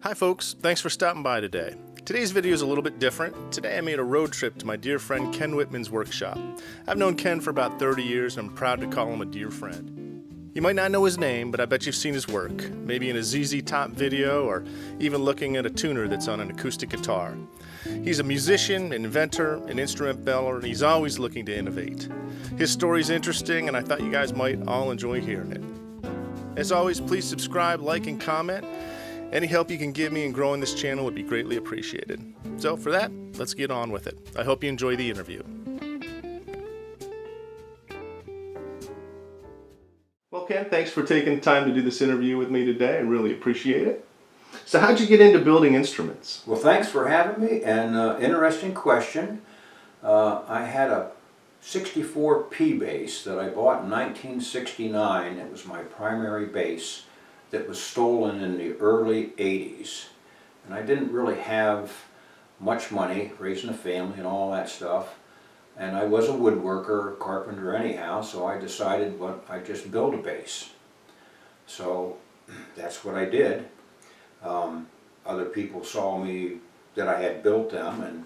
Hi folks, thanks for stopping by today. Today's video is a little bit different. Today I made a road trip to my dear friend Ken Wittman's workshop. I've known Ken for about 30 years and I'm proud to call him a dear friend. You might not know his name, but I bet you've seen his work, maybe in a ZZ Top video or even looking at a tuner that's on an acoustic guitar. He's a musician, an inventor, an instrument builder, and he's always looking to innovate. His story's interesting and I thought you guys might all enjoy hearing it. As always, please subscribe, like, and comment. Any help you can give me in growing this channel would be greatly appreciated. So for that, let's get on with it. I hope you enjoy the interview. Well, Ken, thanks for taking time to do this interview with me today. I really appreciate it. So how'd you get into building instruments? Well, thanks for having me, and interesting question. I had a 64 P bass that I bought in 1969. It was my primary bass that was stolen in the early 80s. And I didn't really have much money, raising a family and all that stuff. And I was a woodworker, carpenter anyhow, so I decided, well, I'd just build a bass. So that's what I did. Other people saw me that I had built them and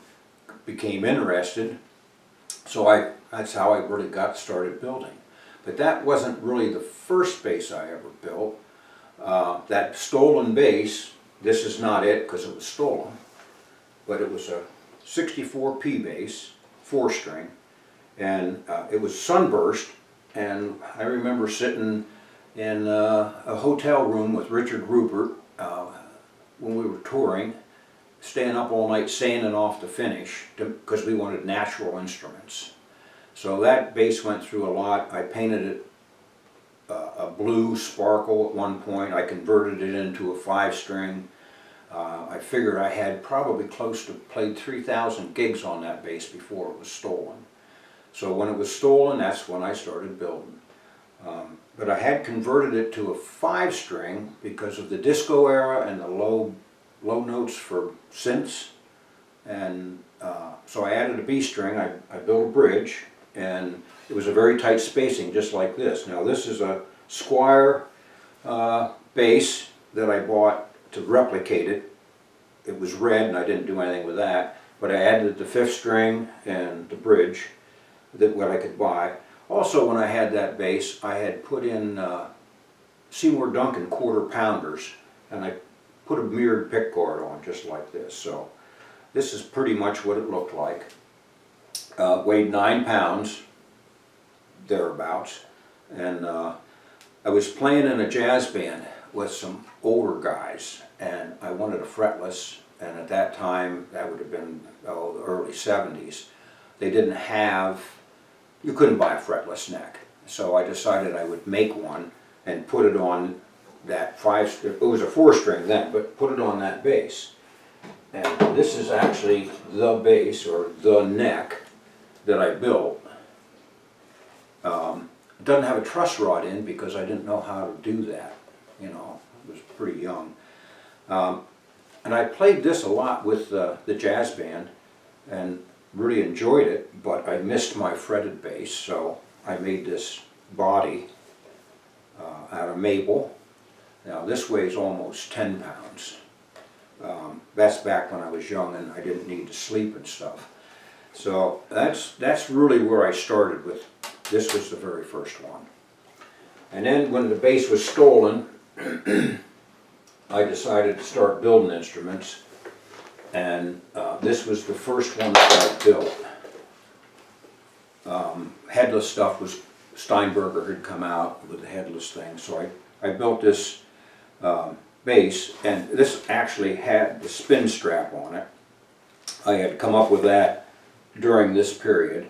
became interested. So that's how I really got started building. But that wasn't really the first bass I ever built. That stolen bass, this is not it because it was stolen, but it was a 64 P bass, 4-string, and it was sunburst, and I remember sitting in a hotel room with Richard Rupert when we were touring, staying up all night sanding off the finish because we wanted natural instruments. So that bass went through a lot. I painted it a blue sparkle at one point. I converted it into a 5-string. I figured I had probably close to played 3,000 gigs on that bass before it was stolen. So when it was stolen, that's when I started building. But I had converted it to a 5-string because of the disco era and the low notes for synths. And so I added a B string. I built a bridge, and it was a very tight spacing, just like this. Now this is a Squire bass that I bought to replicate it. It was red and I didn't do anything with that, but I added the 5th string and the bridge that what I could buy. Also, when I had that bass, I had put in Seymour Duncan 1/4 pounders, and I put a mirrored pickguard on just like this. So this is pretty much what it looked like. Weighed 9 pounds, thereabouts, and I was playing in a jazz band with some older guys, and I wanted a fretless, and at that time, that would have been the early 70s, they didn't have, you couldn't buy a fretless neck. So I decided I would make one and put it on that 5-string, it was a 4-string then, but put it on that bass. And this is actually the bass, or the neck, that I built. It doesn't have a truss rod in because I didn't know how to do that. You know, I was pretty young. And I played this a lot with the jazz band and really enjoyed it, but I missed my fretted bass, so I made this body out of maple. Now this weighs almost 10 pounds. That's back when I was young and I didn't need to sleep and stuff. So that's really where I started with. This was the very first one. And then when the bass was stolen, I decided to start building instruments, and this was the first one that I built. Headless stuff was, Steinberger had come out with the headless thing, so I built this bass, and this actually had the spin strap on it. I had come up with that during this period,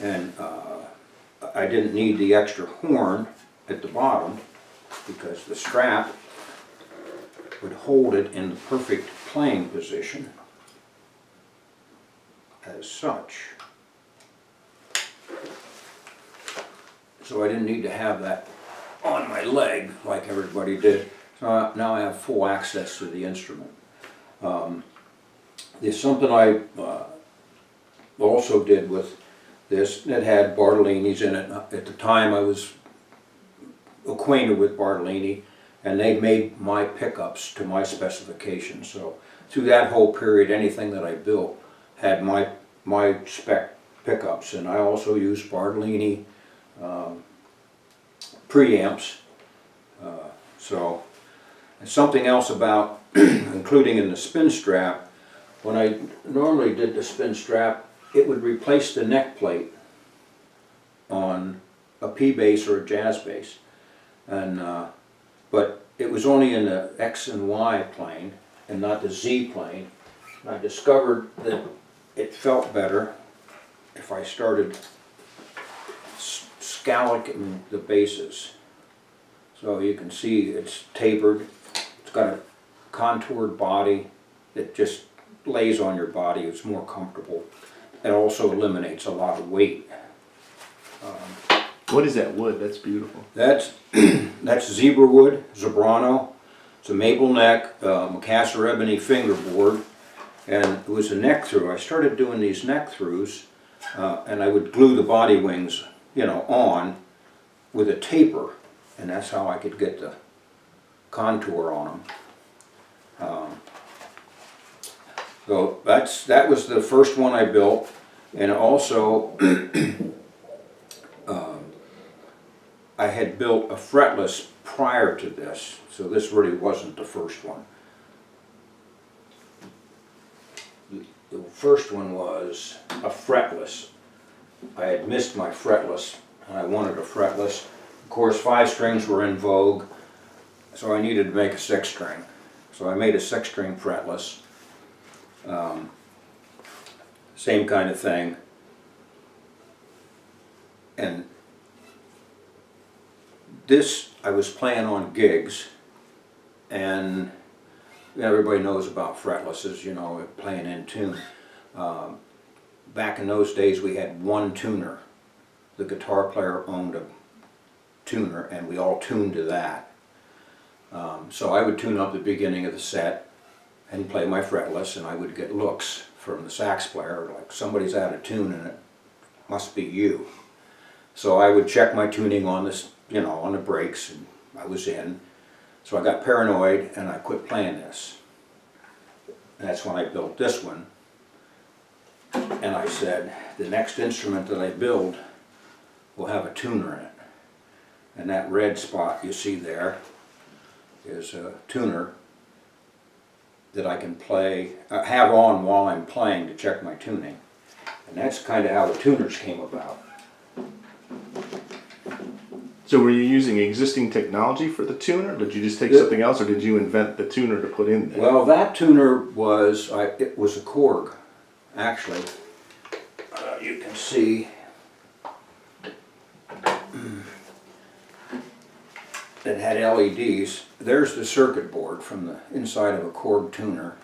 and I didn't need the extra horn at the bottom because the strap would hold it in the perfect playing position as such. So I didn't need to have that on my leg like everybody did. So now I have full access to the instrument. There's something I also did with this that had Bartolini's in it. At the time I was acquainted with Bartolini, and they made my pickups to my specifications. So through that whole period, anything that I built had my spec pickups, and I also used Bartolini preamps. So, and something else about including in the spin strap, when I normally did the spin strap, it would replace the neck plate on a P bass or a jazz bass, and but it was only in the X and Y plane and not the Z plane. And I discovered that it felt better if I started scalloping the basses. So you can see it's tapered, it's got a contoured body that just lays on your body, it's more comfortable. It also eliminates a lot of weight. What is that wood? That's beautiful. That's zebra wood, zebrano. It's a maple neck, Macassar ebony fingerboard, and it was a neck through. I started doing these neck throughs, and I would glue the body wings, on with a taper, and that's how I could get the contour on them. So that was the first one I built, and also I had built a fretless prior to this, so this really wasn't the first one. The first one was a fretless. I had missed my fretless, and I wanted a fretless. Of course, 5 strings were in vogue, so I needed to make a 6 string. So I made a 6 string fretless. Same kind of thing. And this, I was playing on gigs, and everybody knows about fretlesses, playing in tune. Back in those days we had one tuner. The guitar player owned a tuner, and we all tuned to that. So I would tune up the beginning of the set and play my fretless, and I would get looks from the sax player, like somebody's out of tune and it must be you. So I would check my tuning on this, on the breaks, and I was in. So I got paranoid and I quit playing this. And that's when I built this one. And I said, the next instrument that I build will have a tuner in it. And that red spot you see there is a tuner that I can play, have on while I'm playing to check my tuning. And that's kind of how the tuners came about. So were you using existing technology for the tuner? Did you just take something else, or did you invent the tuner to put in there? Well, that tuner was, it was a Korg, actually. You can see it had LEDs. There's the circuit board from the inside of a Korg tuner.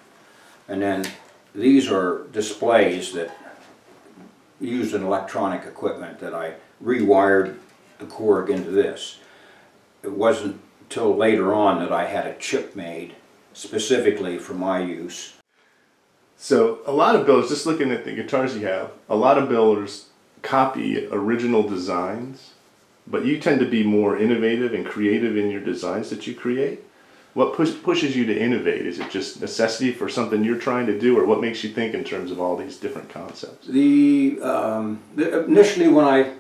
And then these are displays that used in electronic equipment that I rewired the Korg into this. It wasn't until later on that I had a chip made specifically for my use. So a lot of builders, just looking at the guitars you have, a lot of builders copy original designs, but you tend to be more innovative and creative in your designs that you create. What pushes you to innovate? Is it just necessity for something you're trying to do, or what makes you think in terms of all these different concepts? Initially when I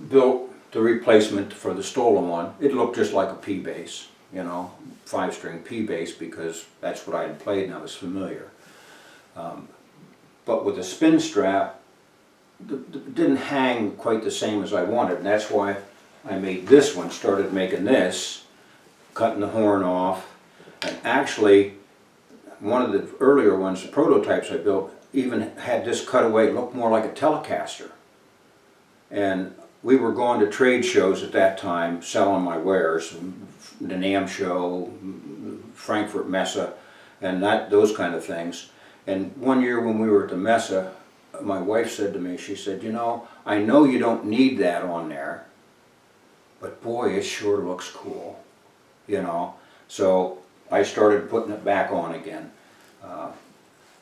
built the replacement for the stolen one, it looked just like a P bass, 5-string P bass, because that's what I had played and I was familiar. But with the spin strap, it didn't hang quite the same as I wanted, and that's why I made this one, started making this, cutting the horn off. And actually, one of the earlier ones, the prototypes I built, even had this cut away, looked more like a Telecaster. And we were going to trade shows at that time, selling my wares, the NAMM show, Frankfurt Messe, and those kind of things. And one year when we were at the Messe, my wife said to me, she said, I know you don't need that on there, but boy, it sure looks cool, So I started putting it back on again.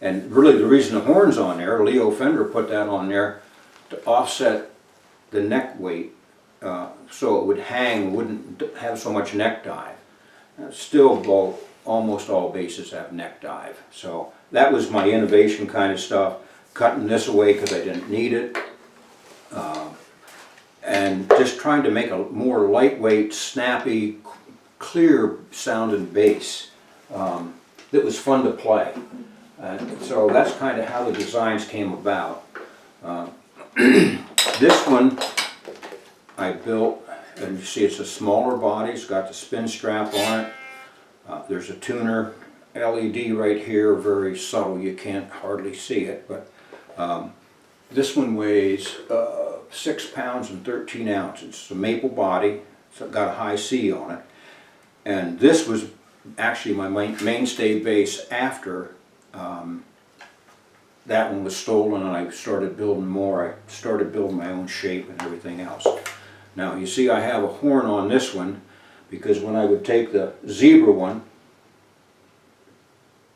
And really the reason the horn's on there, Leo Fender put that on there to offset the neck weight, so it would hang, wouldn't have so much neck dive. Still, almost all basses have neck dive. So that was my innovation kind of stuff. Cutting this away because I didn't need it. And just trying to make a more lightweight, snappy, clear sounding bass that was fun to play. So that's kind of how the designs came about. This one I built, and you see it's a smaller body, it's got the spin strap on it. There's a tuner LED right here, very subtle, you can't hardly see it, but this one weighs 6 pounds and 13 ounces. It's a maple body, so it's got a high C on it. And this was actually my mainstay bass after that one was stolen and I started building more. I started building my own shape and everything else. Now you see I have a horn on this one because when I would take the zebra one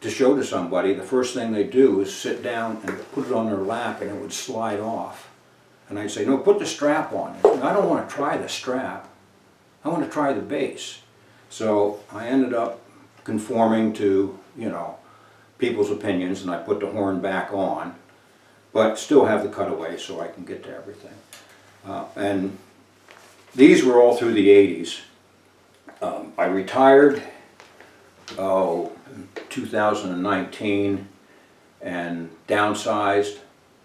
to show to somebody, the first thing they do is sit down and put it on their lap and it would slide off. And I'd say, no, put the strap on. I don't want to try the strap. I want to try the bass. So I ended up conforming to, you know, people's opinions, and I put the horn back on, but still have the cutaway so I can get to everything. And these were all through the 80s. I retired, in 2019, and downsized.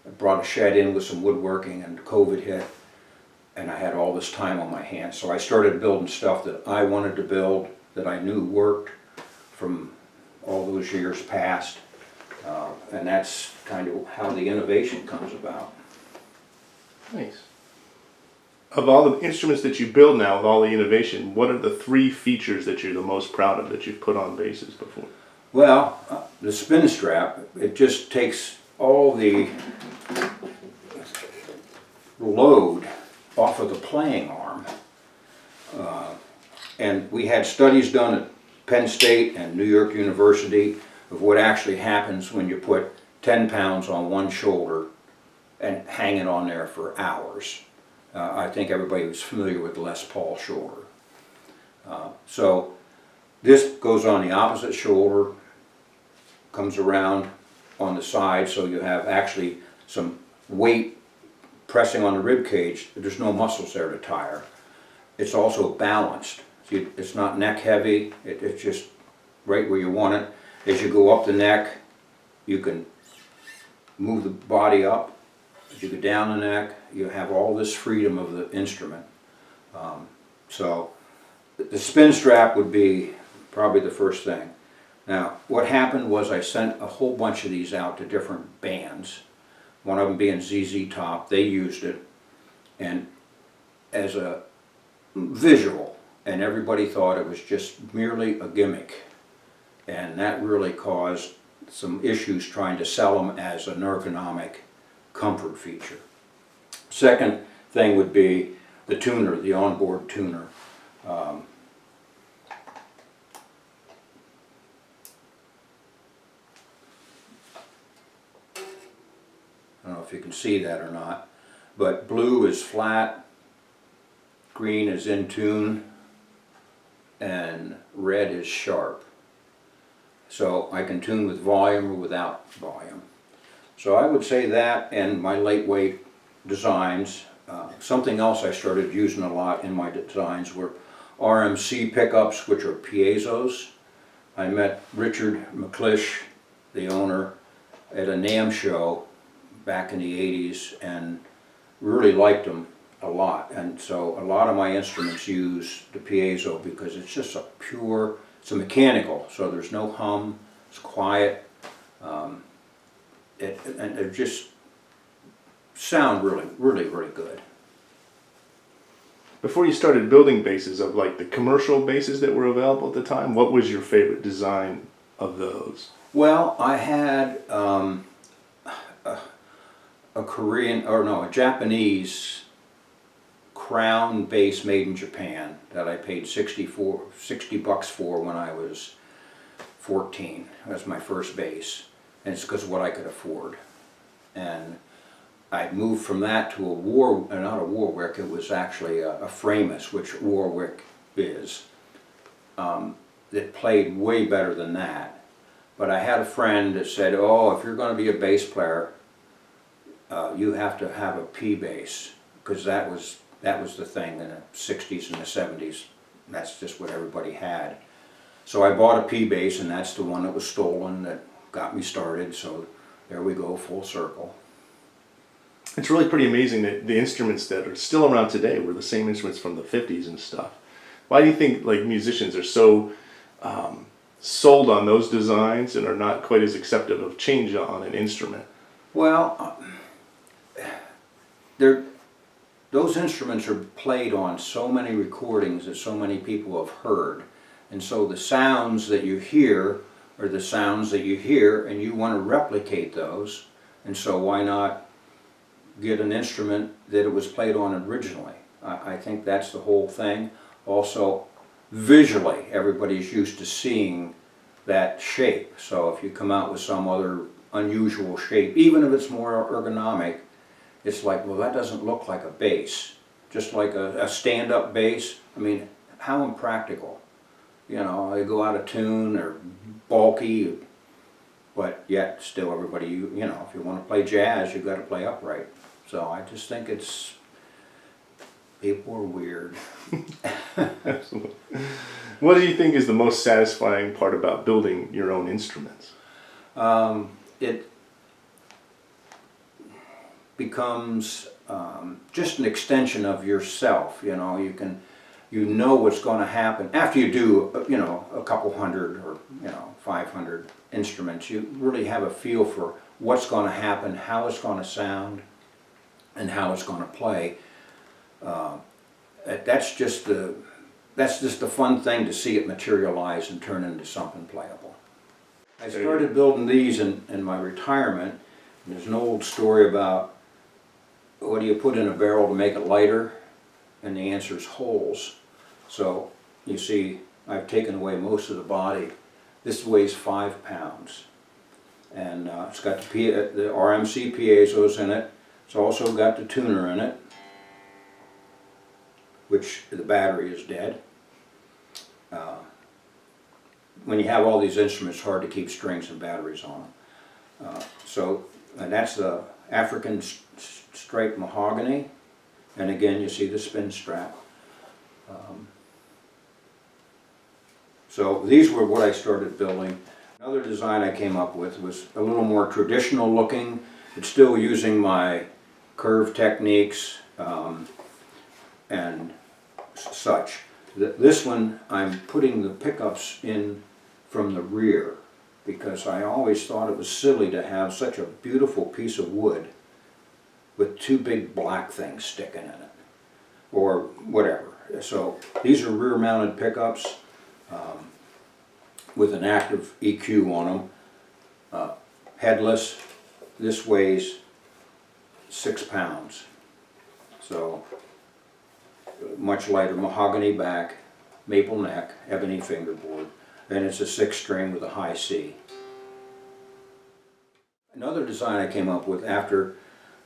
I brought a shed in with some woodworking, and COVID hit, and I had all this time on my hands. So I started building stuff that I wanted to build, that I knew worked from all those years past, and that's kind of how the innovation comes about. Nice. Of all the instruments that you build now, of all the innovation, what are the 3 features that you're the most proud of that you've put on basses before? Well, the spin strap, it just takes all the load off of the playing arm. And we had studies done at Penn State and New York University of what actually happens when you put 10 pounds on one shoulder and hang it on there for hours. I think everybody was familiar with the Les Paul shoulder. So this goes on the opposite shoulder, comes around on the side, so you have actually some weight pressing on the rib cage, but there's no muscles there to tire. It's also balanced. It's not neck heavy, it's just right where you want it. As you go up the neck, you can move the body up. As you go down the neck, you have all this freedom of the instrument. So the spin strap would be probably the first thing. Now, what happened was I sent a whole bunch of these out to different bands. One of them being ZZ Top, they used it and as a visual, and everybody thought it was just merely a gimmick. And that really caused some issues trying to sell them as an ergonomic comfort feature. Second thing would be the tuner, the onboard tuner. I don't know if you can see that or not, but blue is flat, green is in tune, and red is sharp. So I can tune with volume or without volume. So I would say that, and my lightweight designs. Something else I started using a lot in my designs were RMC pickups, which are piezos. I met Richard McClish, the owner, at a NAMM show back in the 80s and really liked them a lot. And so a lot of my instruments use the piezo because it's just a pure, it's a mechanical, so there's no hum, it's quiet, and it just sound really, really, really good. Before you started building basses, of like the commercial basses that were available at the time, what was your favorite design of those? Well, I had a Japanese crown bass made in Japan that I paid $60 for when I was 14. That's my first bass, and it's because of what I could afford. And I moved from that to not a Warwick, it was actually a Framus, which Warwick is. that played way better than that. But I had a friend that said, oh, if you're going to be a bass player, you have to have a P bass, because that was the thing in the 60s and the 70s. That's just what everybody had. So I bought a P bass, and that's the one that was stolen that got me started. So there we go, full circle. It's really pretty amazing that the instruments that are still around today were the same instruments from the 50s and stuff. Why do you think like musicians are so sold on those designs and are not quite as accepting of change on an instrument? Well, those instruments are played on so many recordings that so many people have heard. And so the sounds that you hear are the sounds that you hear, and you want to replicate those. And so why not get an instrument that it was played on originally? I think that's the whole thing. Also, visually, everybody's used to seeing that shape. So if you come out with some other unusual shape, even if it's more ergonomic, it's like, well, that doesn't look like a bass. Just like a stand-up bass. I mean, how impractical. You know, they go out of tune, or bulky, but yet still everybody, you know, if you want to play jazz, you've got to play upright. So I just think people are weird. Absolutely. What do you think is the most satisfying part about building your own instruments? It becomes just an extension of yourself. You know, you know what's going to happen after you do, you know, a couple hundred or 500 instruments. You really have a feel for what's going to happen, how it's going to sound, and how it's going to play. That's just the fun thing, to see it materialize and turn into something playable. I started building these in my retirement. And there's an old story about, what do you put in a barrel to make it lighter? And the answer is holes. So you see, I've taken away most of the body. This weighs 5 pounds. And it's got the RMC piezo's in it. It's also got the tuner in it, which the battery is dead. When you have all these instruments, it's hard to keep strings and batteries on them. And that's the African striped mahogany. And again, you see the spin strap. So these were what I started building. Another design I came up with was a little more traditional looking. It's still using my curve techniques and such. This one, I'm putting the pickups in from the rear, because I always thought it was silly to have such a beautiful piece of wood with 2 big black things sticking in it, or whatever. So these are rear mounted pickups with an active EQ on them, headless. This weighs 6 pounds, so much lighter, mahogany back, maple neck, ebony fingerboard, and it's a 6-string with a high C. Another design I came up with after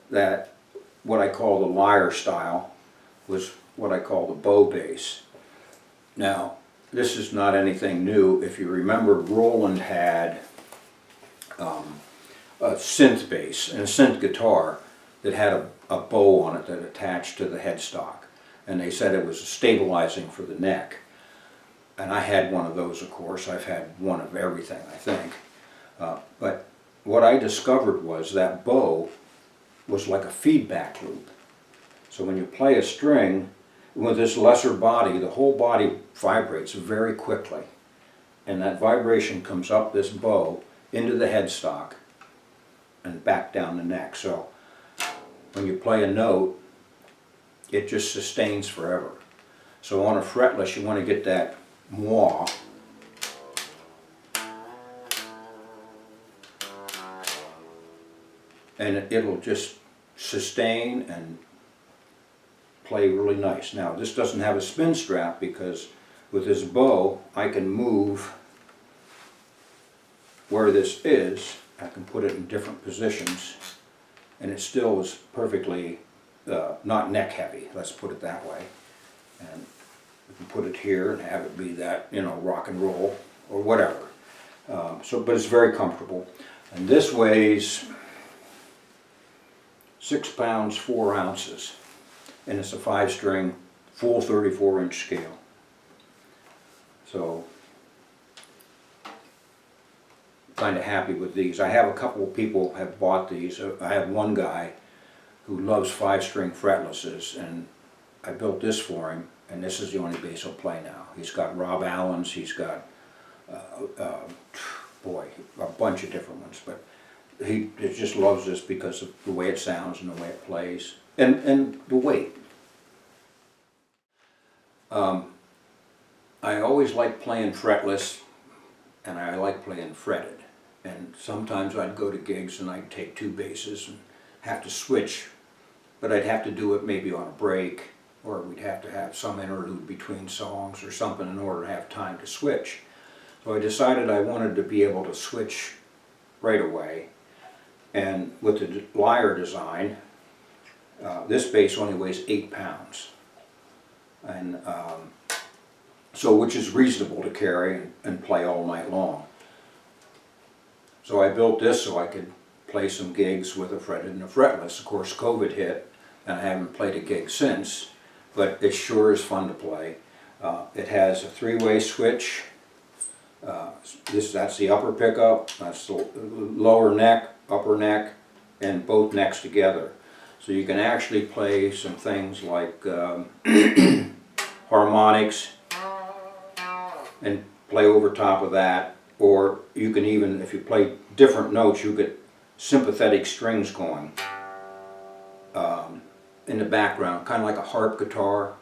that, what I call the lyre style, was what I call the bow bass. Now, this is not anything new. If you remember, Roland had a synth bass and a synth guitar that had a bow on it that attached to the headstock. And they said it was stabilizing for the neck. And I had one of those, of course. I've had one of everything, I think. But what I discovered was that bow was like a feedback loop. So when you play a string with this lesser body, the whole body vibrates very quickly. And that vibration comes up this bow into the headstock and back down the neck. So when you play a note, it just sustains forever. So on a fretless, you want to get that moi. And it'll just sustain and play really nice. Now, this doesn't have a spin strap, because with this bow, I can move where this is. I can put it in different positions, and it still is perfectly not neck heavy, let's put it that way. And You can put it here and have it be that, you know, rock and roll or whatever. But it's very comfortable. And this weighs 6 pounds 4 ounces, and it's a 5-string, full 34-inch scale. So, kind of happy with these. I have a couple of people have bought these. I have one guy who loves 5-string fretlesses, and I built this for him, and this is the only bass he'll play now. He's got Rob Allen's, he's got, boy, a bunch of different ones, but he just loves this because of the way it sounds and the way it plays, and the weight. I always like playing fretless, and I like playing fretted. And sometimes I'd go to gigs and I'd take 2 basses and have to switch, but I'd have to do it maybe on a break, or we'd have to have some interlude between songs or something in order to have time to switch. So I decided I wanted to be able to switch right away. And with the lyre design, this bass only weighs 8 pounds. And so, which is reasonable to carry and play all night long. So I built this so I could play some gigs with a fretted and a fretless. Of course, COVID hit, and I haven't played a gig since, but it sure is fun to play. It has a 3-way switch. That's the upper pickup, that's the lower neck, upper neck, and both necks together. So you can actually play some things like harmonics and play over top of that, or you can even, if you play different notes, you get sympathetic strings going in the background, kind of like a harp guitar.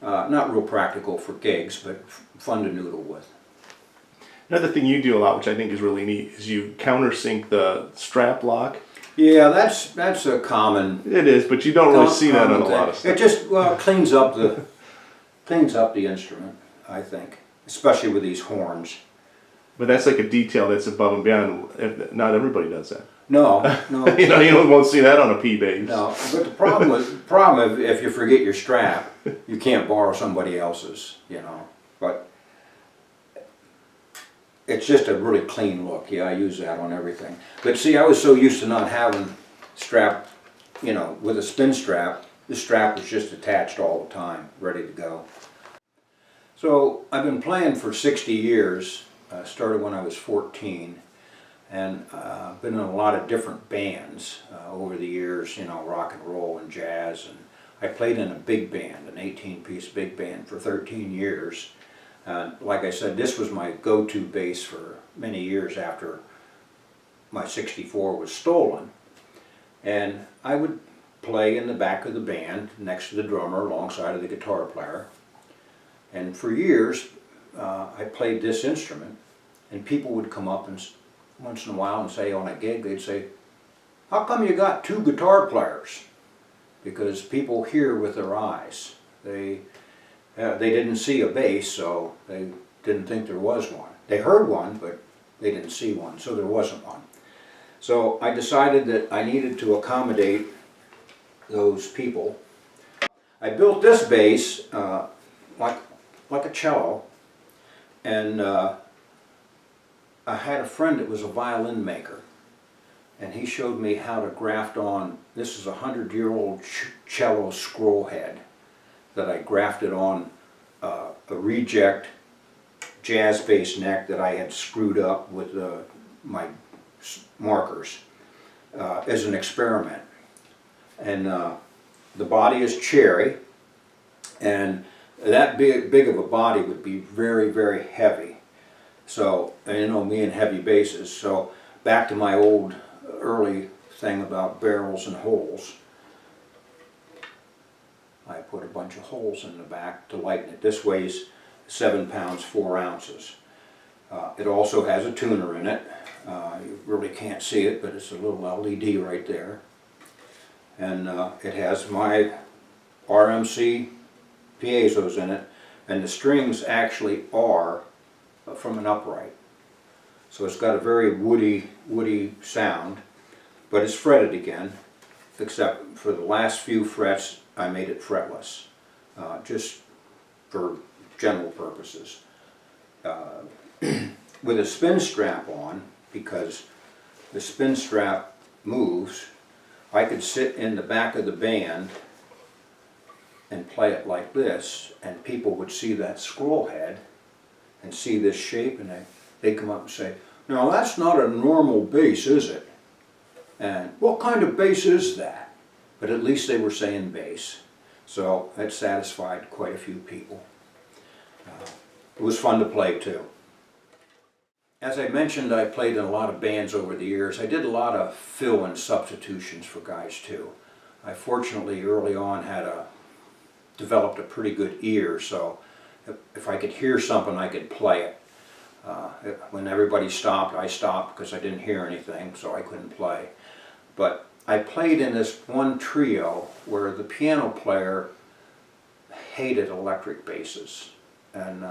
Not real practical for gigs, but fun to noodle with. Another thing you do a lot, which I think is really neat, is you countersink the strap lock. Yeah, that's a common. It is, but you don't really see that on a lot of stuff. It just cleans up the instrument, I think, especially with these horns. But that's like a detail that's above and beyond. Not everybody does that. No. You won't see that on a P bass. No, but the problem if you forget your strap, you can't borrow somebody else's, you know. But it's just a really clean look. Yeah, I use that on everything. But see, I was so used to not having strap, you know, with a spin strap. The strap was just attached all the time, ready to go. So I've been playing for 60 years. Started when I was 14, and been in a lot of different bands over the years, you know, rock and roll and jazz. And I played in a big band, an 18-piece big band, for 13 years. Like I said, this was my go-to bass for many years after my 64 was stolen. And I would play in the back of the band, next to the drummer, alongside of the guitar player. And for years, I played this instrument, and people would come up and once in a while and say on a gig, they'd say, "How come you got 2 guitar players?" Because people hear with their eyes. They didn't see a bass, so they didn't think there was one. They heard one, but they didn't see one, so there wasn't one. So I decided that I needed to accommodate those people. I built this bass like a cello, and I had a friend that was a violin maker, and he showed me how to graft on. This is a 100-year-old cello scroll head that I grafted on a reject jazz bass neck that I had screwed up with my markers as an experiment. And the body is cherry, and that big of a body would be very, very heavy. So, and you know me and heavy basses, so back to my old early thing about barrels and holes. I put a bunch of holes in the back to lighten it. This weighs 7 pounds 4 ounces. It also has a tuner in it. You really can't see it, but it's a little LED right there. And it has my RMC piezo's in it, and the strings actually are from an upright. So it's got a very woody sound, but it's fretted again, except for the last few frets I made it fretless, just for general purposes. With a spin strap on, because the spin strap moves, I could sit in the back of the band and play it like this, and people would see that scroll head and see this shape, and they'd come up and say, "Now that's not a normal bass, is it? And what kind of bass is that?" But at least they were saying bass. So it satisfied quite a few people. It was fun to play too. As I mentioned, I played in a lot of bands over the years. I did a lot of fill-in substitutions for guys too. I fortunately early on developed a pretty good ear, so if I could hear something, I could play it. When everybody stopped, I stopped because I didn't hear anything, so I couldn't play. But I played in this one trio where the piano player hated electric basses, and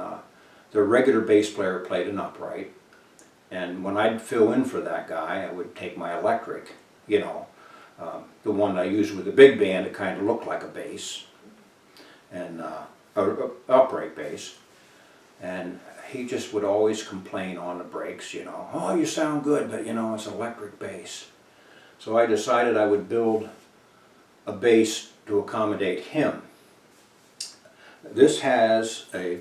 the regular bass player played an upright. And when I'd fill in for that guy, I would take my electric, you know, the one I used with the big band. It kind of looked like a bass, and upright bass. And he just would always complain on the breaks, you know, "Oh, you sound good, but you know, it's electric bass." So I decided I would build a bass to accommodate him. This has a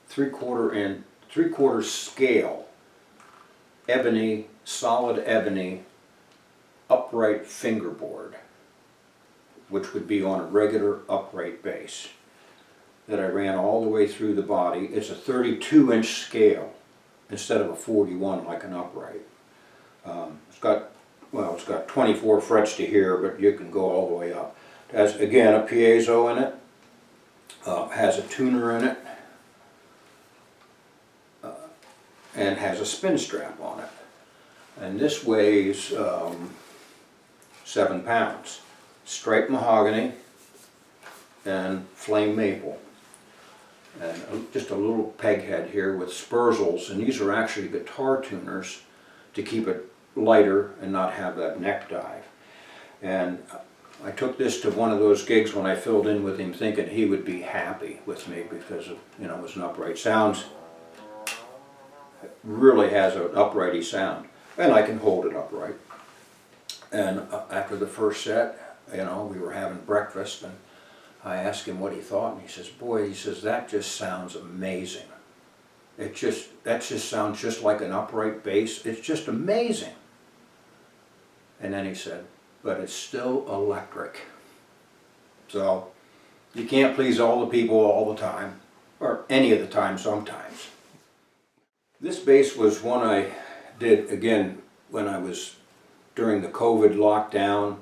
3/4 scale ebony, solid ebony upright fingerboard, which would be on a regular upright bass, that I ran all the way through the body. It's a 32-inch scale instead of a 41 like an upright. It's got 24 frets to here, but you can go all the way up. It has, again, a piezo in it. Has a tuner in it. And has a spin strap on it. And this weighs 7 pounds. Striped mahogany and flame maple. And just a little peg head here with spurzels, and these are actually guitar tuners to keep it lighter and not have that neck dive. And I took this to one of those gigs when I filled in with him, thinking he would be happy with me because of, you know, it was an upright sound. It really has an uprighty sound, and I can hold it upright. And after the first set, you know, we were having breakfast, and I asked him what he thought, and he says, "Boy," he says, "that just sounds amazing. That just sounds just like an upright bass. It's just amazing." And then he said, "But it's still electric." So you can't please all the people all the time, or any of the time sometimes. This bass was one I did, again, when I was during the COVID lockdown,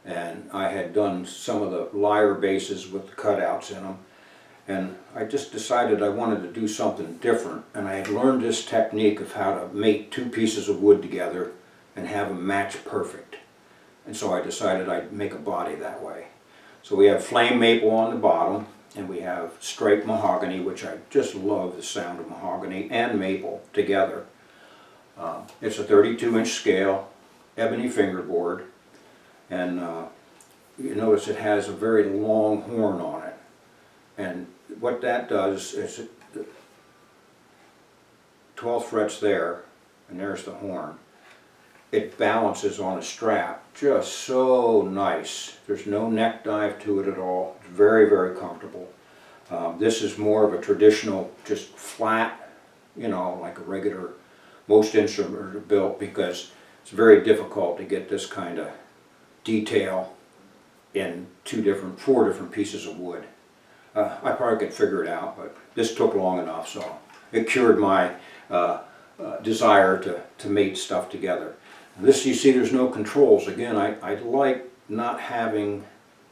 and I had done some of the lyre basses with the cutouts in them. And I just decided I wanted to do something different, and I had learned this technique of how to mate 2 pieces of wood together and have them match perfect. And so I decided I'd make a body that way. So we have flame maple on the bottom, and we have striped mahogany, which I just love the sound of mahogany and maple together. It's a 32-inch scale, ebony fingerboard, and you notice it has a very long horn on it. And what that does is, 12 frets there, and there's the horn. It balances on a strap just so nice. There's no neck dive to it at all. It's very, very comfortable. This is more of a traditional, just flat, you know, like a regular, most instruments are built, because it's very difficult to get this kind of detail in 4 different pieces of wood. I probably could figure it out, but this took long enough, so it cured my desire to mate stuff together. This, you see, there's no controls. Again, I like not having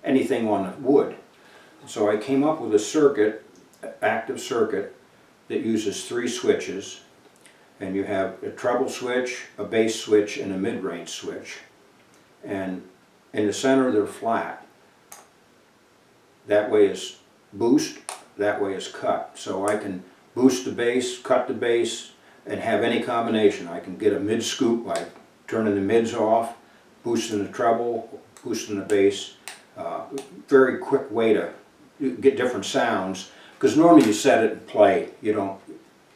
anything on the wood. So I came up with a circuit, active circuit, that uses 3 switches. And you have a treble switch, a bass switch, and a mid-range switch. And in the center they're flat. That way is boost, that way is cut. So I can boost the bass, cut the bass, and have any combination. I can get a mid scoop by turning the mids off, boosting the treble, boosting the bass. Very quick way to get different sounds, because normally you set it and play. You don't,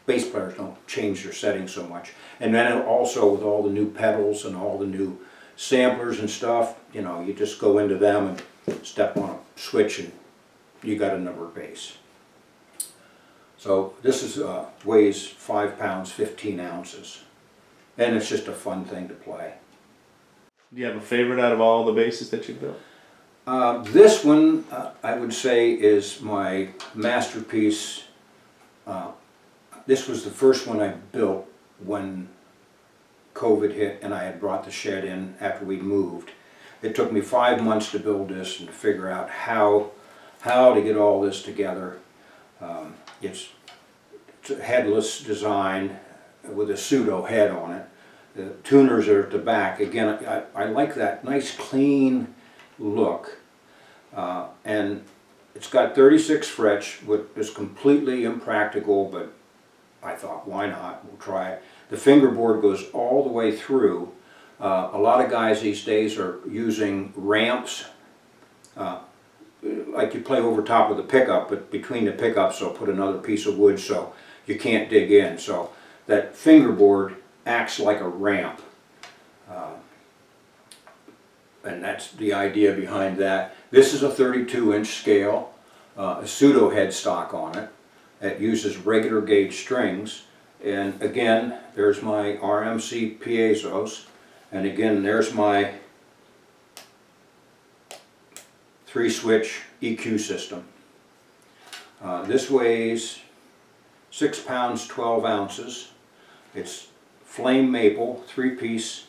bass players don't change their settings so much. And then also with all the new pedals and all the new samplers and stuff, you know, you just go into them and step on a switch and you got a number bass. So this is weighs 5 pounds 15 ounces, and it's just a fun thing to play. Do you have a favorite out of all the basses that you've built? This one I would say is my masterpiece. This was the first one I built when COVID hit and I had brought the shed in after we moved. It took me 5 months to build this and to figure out how to get all this together. It's a headless design with a pseudo head on it. The tuners are at the back. Again, I like that nice clean look. And it's got 36 frets, which is completely impractical, but I thought, why not? We'll try it. The fingerboard goes all the way through. A lot of guys these days are using ramps, like you play over top of the pickup, but between the pickups they'll put another piece of wood so you can't dig in. So that fingerboard acts like a ramp. And that's the idea behind that. This is a 32-inch scale, a pseudo headstock on it. It uses regular gauge strings. And again, there's my RMC piezo's. And again, there's my 3-switch EQ system. This weighs 6 pounds 12 ounces. It's flame maple, 3-piece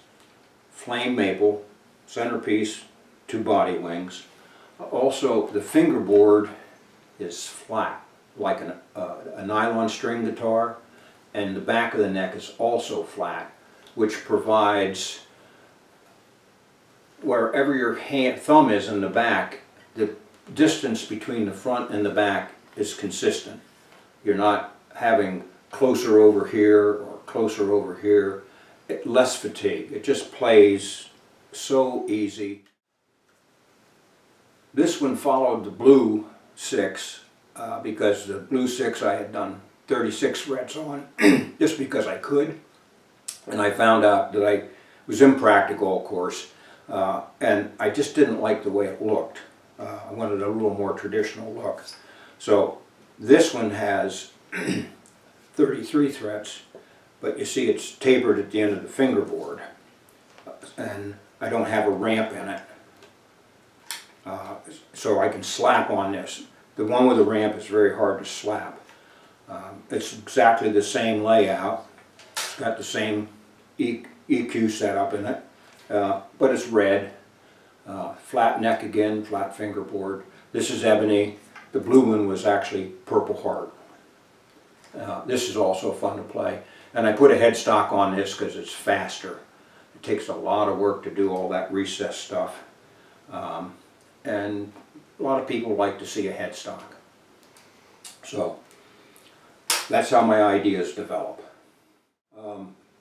flame maple, centerpiece, 2 body wings. Also, the fingerboard is flat, like a nylon string guitar, and the back of the neck is also flat, which provides, wherever your thumb is in the back, the distance between the front and the back is consistent. You're not having closer over here or closer over here. Less fatigue. It just plays so easy. This one followed the blue 6 because the blue 6 I had done 36 frets on just because I could, and I found out that it was impractical, of course, and I just didn't like the way it looked. I wanted a little more traditional look. So this one has 33 frets, but you see it's tapered at the end of the fingerboard, and I don't have a ramp in it, so I can slap on this. The one with the ramp is very hard to slap. It's exactly the same layout. It's got the same EQ setup in it, but it's red. Flat neck again, flat fingerboard. This is ebony. The blue one was actually Purple Heart. This is also fun to play. And I put a headstock on this because it's faster. It takes a lot of work to do all that recess stuff. And a lot of people like to see a headstock. So that's how my ideas develop.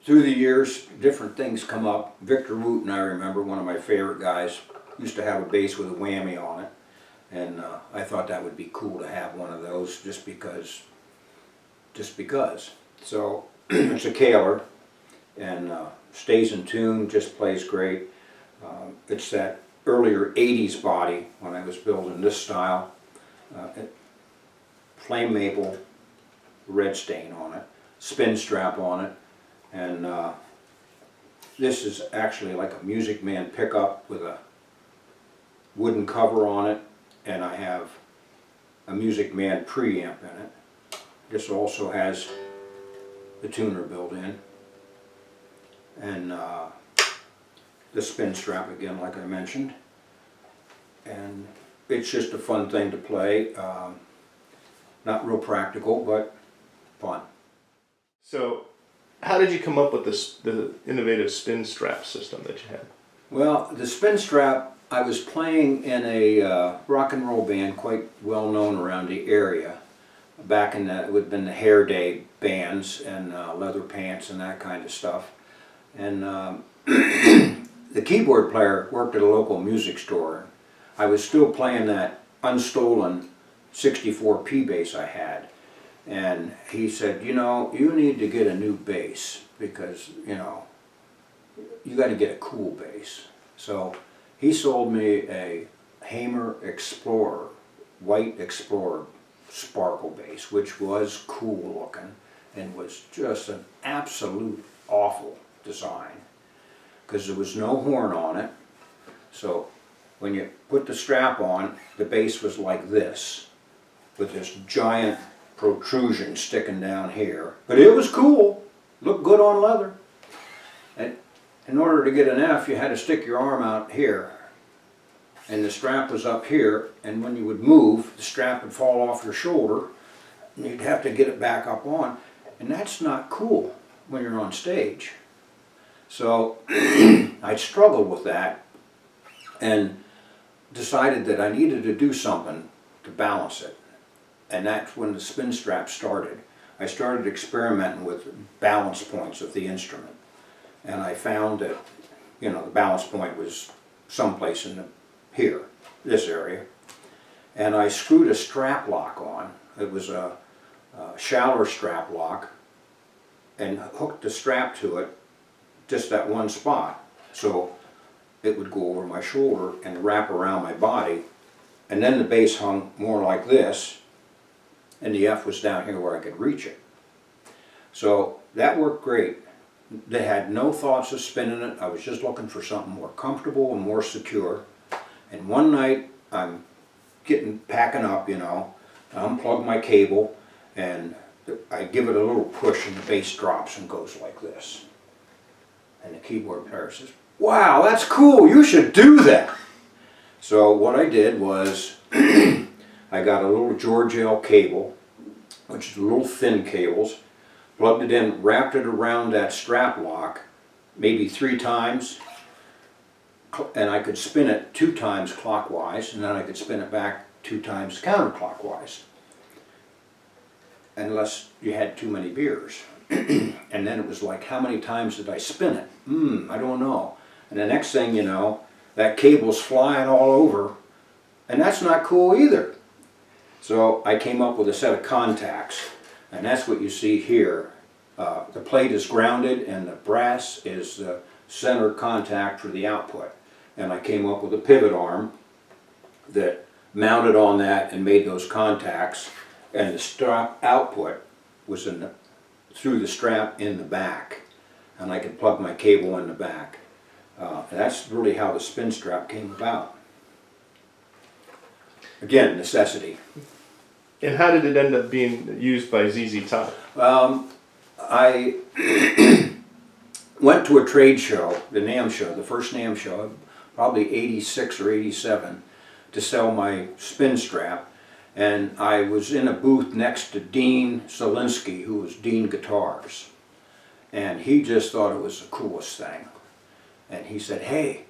Through the years, different things come up. Victor Wooten, I remember, one of my favorite guys, used to have a bass with a whammy on it. And I thought that would be cool to have one of those just because. So it's a Kaler and stays in tune, just plays great. It's that earlier 80s body when I was building this style. Flame maple, red stain on it, spin strap on it, and this is actually like a Music Man pickup with a wooden cover on it, and I have a Music Man preamp in it. This also has the tuner built in, and the spin strap again, like I mentioned. And it's just a fun thing to play. Not real practical, but fun. So, how did you come up with the innovative spin strap system that you had? Well, the spin strap, I was playing in a rock and roll band quite well known around the area. Back in it would have been the Hair Day bands and leather pants and that kind of stuff. And the keyboard player worked at a local music store. I was still playing that unstolen 64 P bass I had. And he said, you know, you need to get a new bass because, you know, you got to get a cool bass. So he sold me a Hamer Explorer, white Explorer sparkle bass, which was cool looking and was just an absolute awful design because there was no horn on it. So when you put the strap on, the bass was like this with this giant protrusion sticking down here. But it was cool, looked good on leather. And in order to get an F, you had to stick your arm out here. And the strap was up here, and when you would move, the strap would fall off your shoulder, and you'd have to get it back up on. And that's not cool when you're on stage. So I struggled with that and decided that I needed to do something to balance it. And that's when the spin strap started. I started experimenting with balance points of the instrument. And I found that, you know, the balance point was someplace in here, this area. And I screwed a strap lock on. It was a shallower strap lock, and hooked the strap to it, just that one spot. So it would go over my shoulder and wrap around my body. And then the bass hung more like this, and the F was down here where I could reach it. So that worked great. They had no thoughts of spinning it. I was just looking for something more comfortable and more secure. And one night I'm packing up, you know, I unplug my cable and I give it a little push and the bass drops and goes like this. And the keyboard player says, "Wow, that's cool, you should do that." So what I did was I got a little George L cable, which is little thin cables, plugged it in, wrapped it around that strap lock maybe 3 times, and I could spin it 2 times clockwise, and then I could spin it back 2 times counterclockwise, unless you had too many beers. And then it was like, how many times did I spin it? I don't know. And the next thing you know, that cable's flying all over, and that's not cool either. So I came up with a set of contacts, and that's what you see here. The plate is grounded and the brass is the center contact for the output. And I came up with a pivot arm that mounted on that and made those contacts, and the strap output was through the strap in the back, and I could plug my cable in the back. That's really how the spin strap came about. Again, necessity. And how did it end up being used by ZZ Top? I went to a trade show, the NAMM show, the first NAMM show, probably 86 or 87, to sell my spin strap. And I was in a booth next to Dean Solinsky, who was Dean Guitars. And he just thought it was the coolest thing. And he said, "Hey,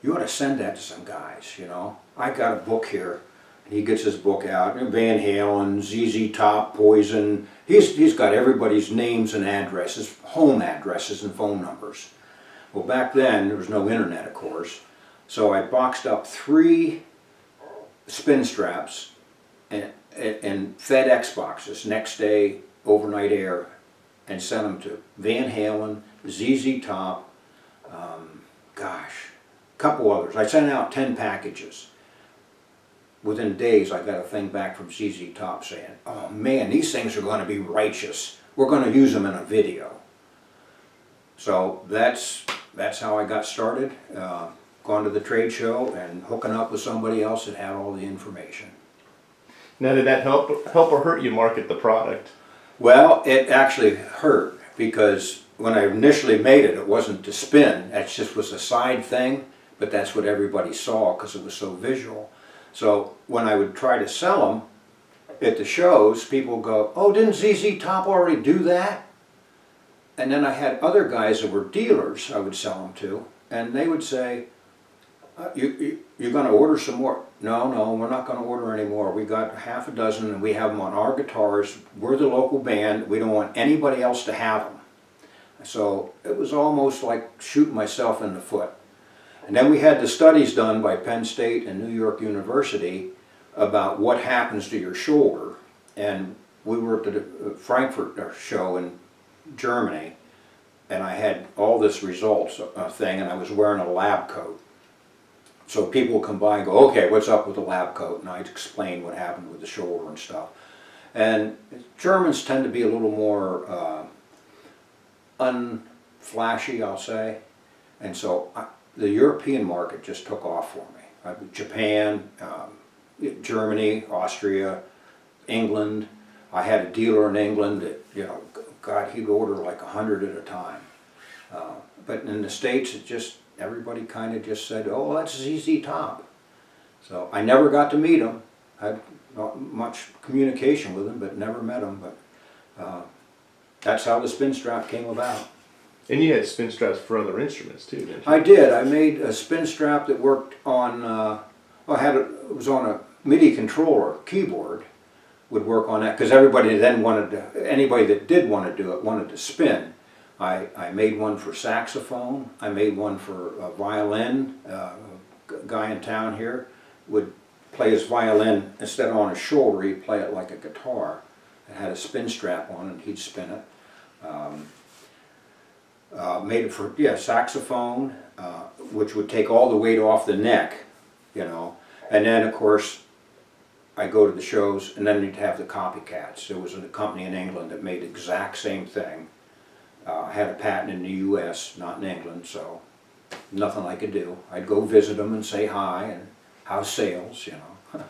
you ought to send that to some guys, you know. I got a book here." And he gets his book out, Van Halen, ZZ Top, Poison. He's got everybody's names and addresses, home addresses and phone numbers. Well, back then, there was no internet, of course. So I boxed up 3 spin straps and FedEx boxes, next day, overnight air, and sent them to Van Halen, ZZ Top, a couple others. I sent out 10 packages. Within days, I got a thing back from ZZ Top saying, "Oh man, these things are going to be righteous. We're going to use them in a video." So that's how I got started. Gone to the trade show and hooking up with somebody else that had all the information. Now, did that help or hurt you market the product? Well, it actually hurt, because when I initially made it, it wasn't to spin. That just was a side thing, but that's what everybody saw because it was so visual. So when I would try to sell them at the shows, people go, "Oh, didn't ZZ Top already do that?" And then I had other guys that were dealers I would sell them to, and they would say, "You're going to order some more?" No, we're not going to order any more. We got half a dozen and we have them on our guitars. We're the local band. We don't want anybody else to have them. So it was almost like shooting myself in the foot. And then we had the studies done by Penn State and New York University about what happens to your shoulder. And we were at the Frankfurt show in Germany, and I had all this results thing, and I was wearing a lab coat. So people would come by and go, okay, what's up with the lab coat? And I'd explain what happened with the shoulder and stuff. And Germans tend to be a little more unflashy, I'll say. And so the European market just took off for me. Japan, Germany, Austria, England. I had a dealer in England that, you know, God, he'd order like 100 at a time. But in the States, it just, everybody kind of just said, oh, well, that's ZZ Top. So I never got to meet him. I had not much communication with him, but never met him. But that's how the spin strap came about. And you had spin straps for other instruments too, didn't you? I did. I made a spin strap that worked on, it was on a MIDI controller keyboard, would work on that, because everybody then wanted to, anybody that did want to do it wanted to spin. I made one for saxophone, I made one for a violin. A guy in town here would play his violin, instead of on his shoulder, he'd play it like a guitar. It had a spin strap on it, and he'd spin it. Made it for, saxophone, which would take all the weight off the neck, you know. And then, of course, I go to the shows, and then you'd have the copycats. There was a company in England that made the exact same thing. Had a patent in the U.S., not in England, so nothing I could do. I'd go visit them and say hi, and how's sales, you know.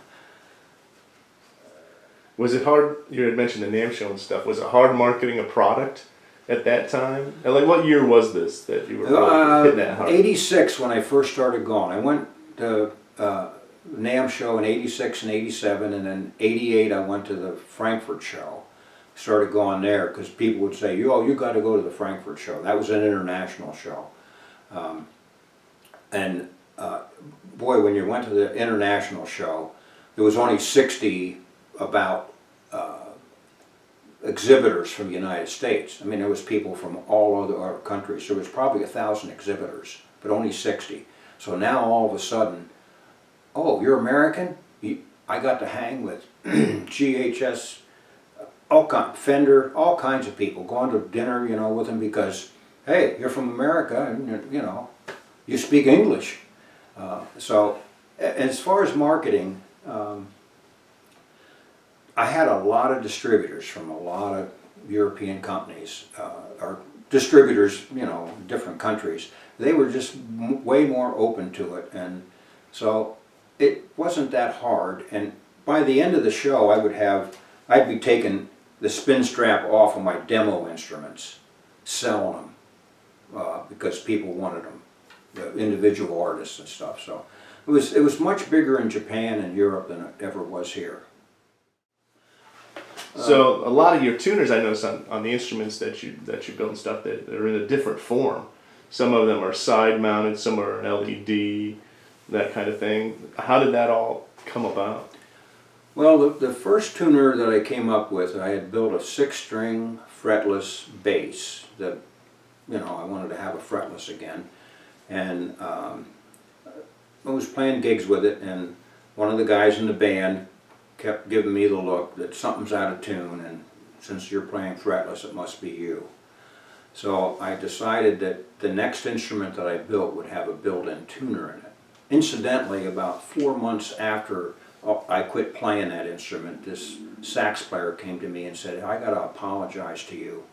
Was it hard, you had mentioned the NAMM show and stuff, was it hard marketing a product at that time? And like, what year was this that you were hitting that hard? 86 when I first started going. I went to NAMM show in 86 and 87, and then 88 I went to the Frankfurt show. Started going there because people would say, oh, you got to go to the Frankfurt show. That was an international show. Boy, when you went to the international show, there was only 60 about exhibitors from the United States. I mean, there was people from all other countries. There was probably 1,000 exhibitors, but only 60. So now all of a sudden, oh, you're American? I got to hang with GHS, Fender, all kinds of people, going to dinner, you know, with them because, hey, you're from America and, you know, you speak English. So as far as marketing, I had a lot of distributors from a lot of European companies, or distributors, you know, different countries. They were just way more open to it, and so it wasn't that hard. And by the end of the show, I'd be taking the spin strap off of my demo instruments, selling them because people wanted them, the individual artists and stuff. So it was much bigger in Japan and Europe than it ever was here. So a lot of your tuners, I noticed on the instruments that you build and stuff, that they're in a different form. Some of them are side mounted, some are an LED, that kind of thing. How did that all come about? Well, the first tuner that I came up with, I had built a 6-string fretless bass that, you know, I wanted to have a fretless again. And I was playing gigs with it, and one of the guys in the band kept giving me the look that something's out of tune, and since you're playing fretless, it must be you. So I decided that the next instrument that I built would have a built-in tuner in it. Incidentally, about 4 months after I quit playing that instrument, this sax player came to me and said, I got to apologize to you.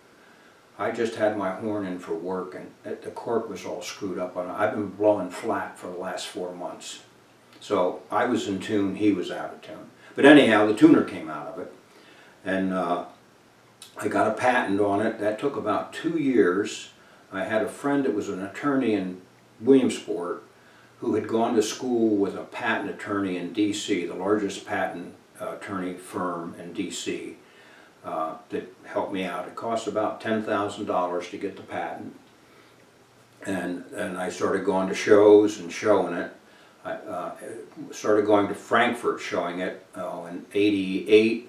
I just had my horn in for work, and the cork was all screwed up on it. I've been blowing flat for the last 4 months. So I was in tune, he was out of tune. But anyhow, the tuner came out of it, and I got a patent on it. That took about 2 years. I had a friend that was an attorney in Williamsport who had gone to school with a patent attorney in D.C., the largest patent attorney firm in D.C., that helped me out. It cost about $10,000 to get the patent. And I started going to shows and showing it. I started going to Frankfurt showing it in '88,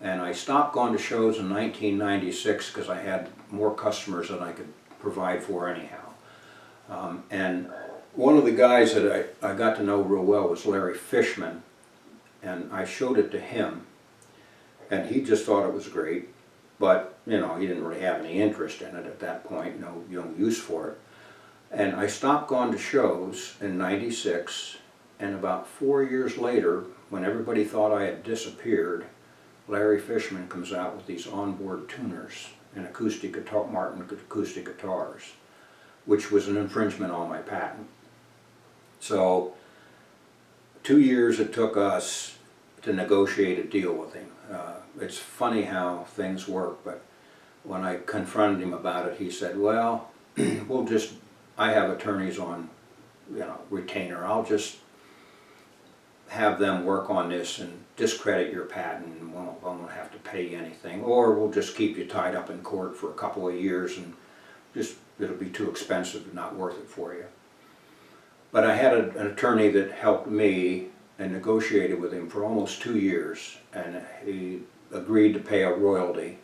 and I stopped going to shows in 1996 because I had more customers than I could provide for anyhow. And one of the guys that I got to know real well was Larry Fishman, and I showed it to him, and he just thought it was great, but you know, he didn't really have any interest in it at that point, no use for it. And I stopped going to shows in '96, and about 4 years later, when everybody thought I had disappeared, Larry Fishman comes out with these onboard tuners and acoustic guitar, Martin acoustic guitars, which was an infringement on my patent. So 2 years it took us to negotiate a deal with him. It's funny how things work, but when I confronted him about it, he said, well, I have attorneys on, retainer. I'll just have them work on this and discredit your patent, and won't have to pay you anything, or we'll just keep you tied up in court for a couple of years, and it'll be too expensive and not worth it for you. But I had an attorney that helped me and negotiated with him for almost 2 years, and he agreed to pay a royalty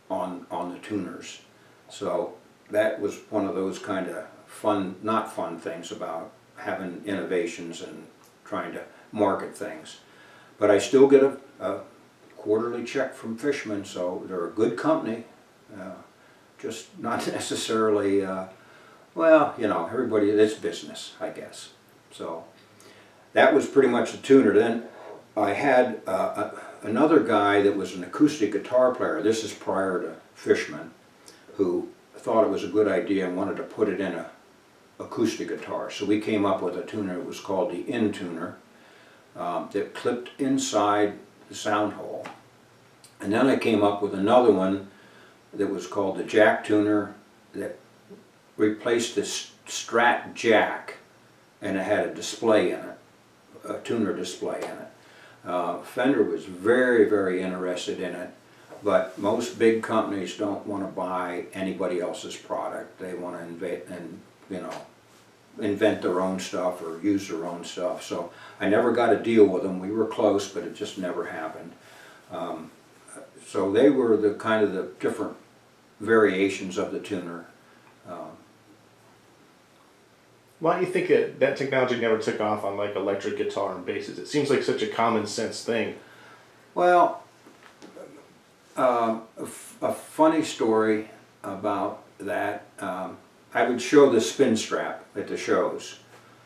on the tuners. So that was one of those kind of not fun things about having innovations and trying to market things. But I still get a quarterly check from Fishman, so they're a good company, just not necessarily, everybody, it's business, I guess. So that was pretty much the tuner. Then I had another guy that was an acoustic guitar player, this is prior to Fishman, who thought it was a good idea and wanted to put it in a acoustic guitar. So we came up with a tuner that was called the In-Tuner, that clipped inside the sound hole. And then I came up with another one that was called the Jack Tuner, that replaced this Strat Jack, and it had a display in it, a tuner display in it. Fender was very, very interested in it, but most big companies don't want to buy anybody else's product. They want to invent their own stuff or use their own stuff. So I never got a deal with them. We were close, but it just never happened. So they were the kind of the different variations of the tuner. Why do you think that technology never took off on like electric guitar and basses? It seems like such a common sense thing. Well, a funny story about that. I would show the spin strap at the shows,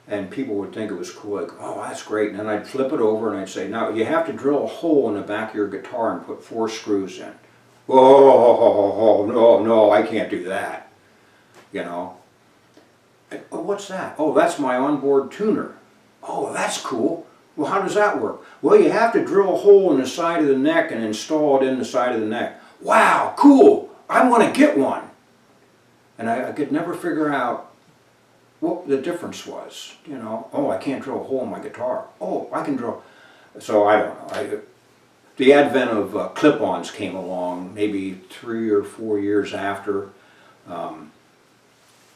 and people would think it was cool, like, oh, that's great. And then I'd flip it over and I'd say, now you have to drill a hole in the back of your guitar and put 4 screws in. Oh, no, I can't do that. Oh, what's that? Oh, that's my onboard tuner. Oh, that's cool. Well, how does that work? Well, you have to drill a hole in the side of the neck and install it in the side of the neck. Wow, cool. I want to get one. And I could never figure out what the difference was. Oh, I can't drill a hole in my guitar. Oh, I can drill. So I don't know. The advent of clip-ons came along maybe 3 or 4 years after,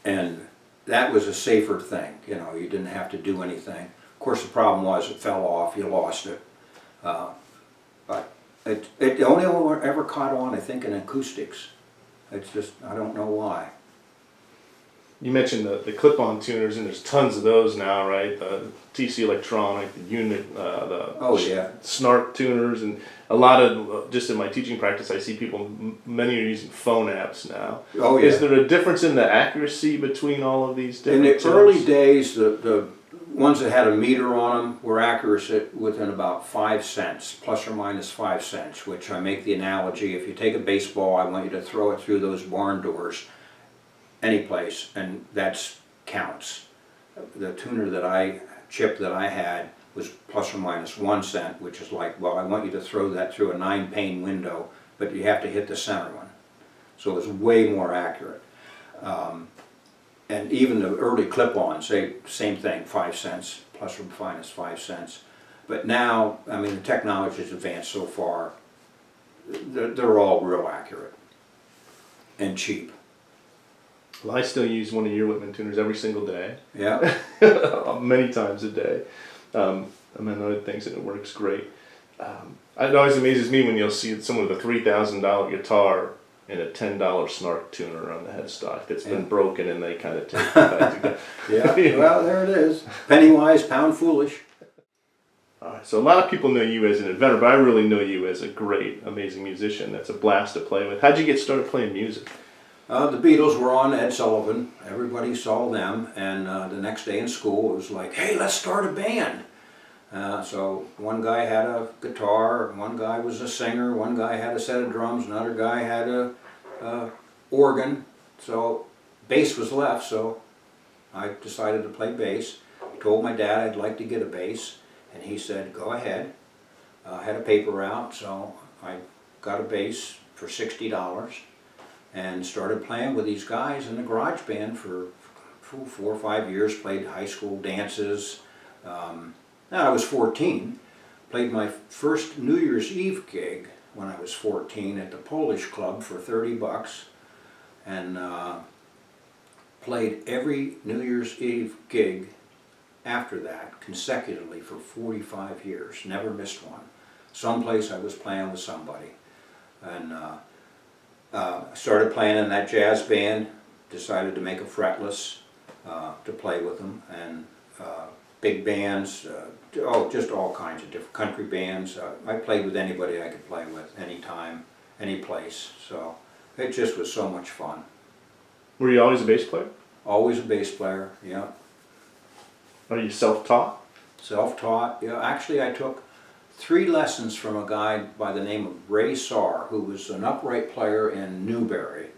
and that was a safer thing. You didn't have to do anything. Of course, the problem was it fell off, you lost it. But it only ever caught on, I think, in acoustics. It's just, I don't know why. You mentioned the clip-on tuners, and there's tons of those now, right? The TC Electronic, the Unit, Snark tuners, and a lot of, just in my teaching practice, I see people, many are using phone apps now. Oh, yeah. Is there a difference in the accuracy between all of these different tuners? In the tuners? early days, the ones that had a meter on them were accurate within about 5 cents, plus or minus 5 cents, which I make the analogy, if you take a baseball, I want you to throw it through those barn doors, any place, and that counts. The tuner chip that I had was plus or minus 1 cent, which is like, well, I want you to throw that through a 9-pane window, but you have to hit the center one. So it was way more accurate. And even the early clip-ons, same thing, 5 cents, plus or minus 5 cents. But now, I mean, the technology has advanced so far, they're all real accurate and cheap. Well, I still use one of your Wittman tuners every single day. Yeah. Many times a day. Other things, and it works great. It always amazes me when you'll see someone with a $3,000 guitar and a $10 Snark tuner on the headstock that's been broken, and they kind of take it back together. Yeah, well, there it is. Penny wise, pound foolish. So a lot of people know you as an inventor, but I really know you as a great, amazing musician. That's a blast to play with. How'd you get started playing music? The Beatles were on Ed Sullivan. Everybody saw them, and the next day in school it was like, hey, let's start a band. So one guy had a guitar, one guy was a singer, one guy had a set of drums, another guy had a organ. So bass was left, so I decided to play bass. I told my dad I'd like to get a bass, and he said, go ahead. I had a paper route, so I got a bass for $60 and started playing with these guys in the garage band for 4 or 5 years, played high school dances. Now I was 14, played my first New Year's Eve gig when I was 14 at the Polish Club for $30, and played every New Year's Eve gig after that consecutively for 45 years, never missed one. Someplace I was playing with somebody, and started playing in that jazz band, decided to make a fretless to play with them, and big bands, just all kinds of different country bands. I played with anybody I could play with, anytime, any place, so it just was so much fun. Were you always a bass player? Always a bass player, yeah. Are you self-taught? Self-taught, yeah. Actually, I took 3 lessons from a guy by the name of Ray Sarr, who was an upright player in Newberry.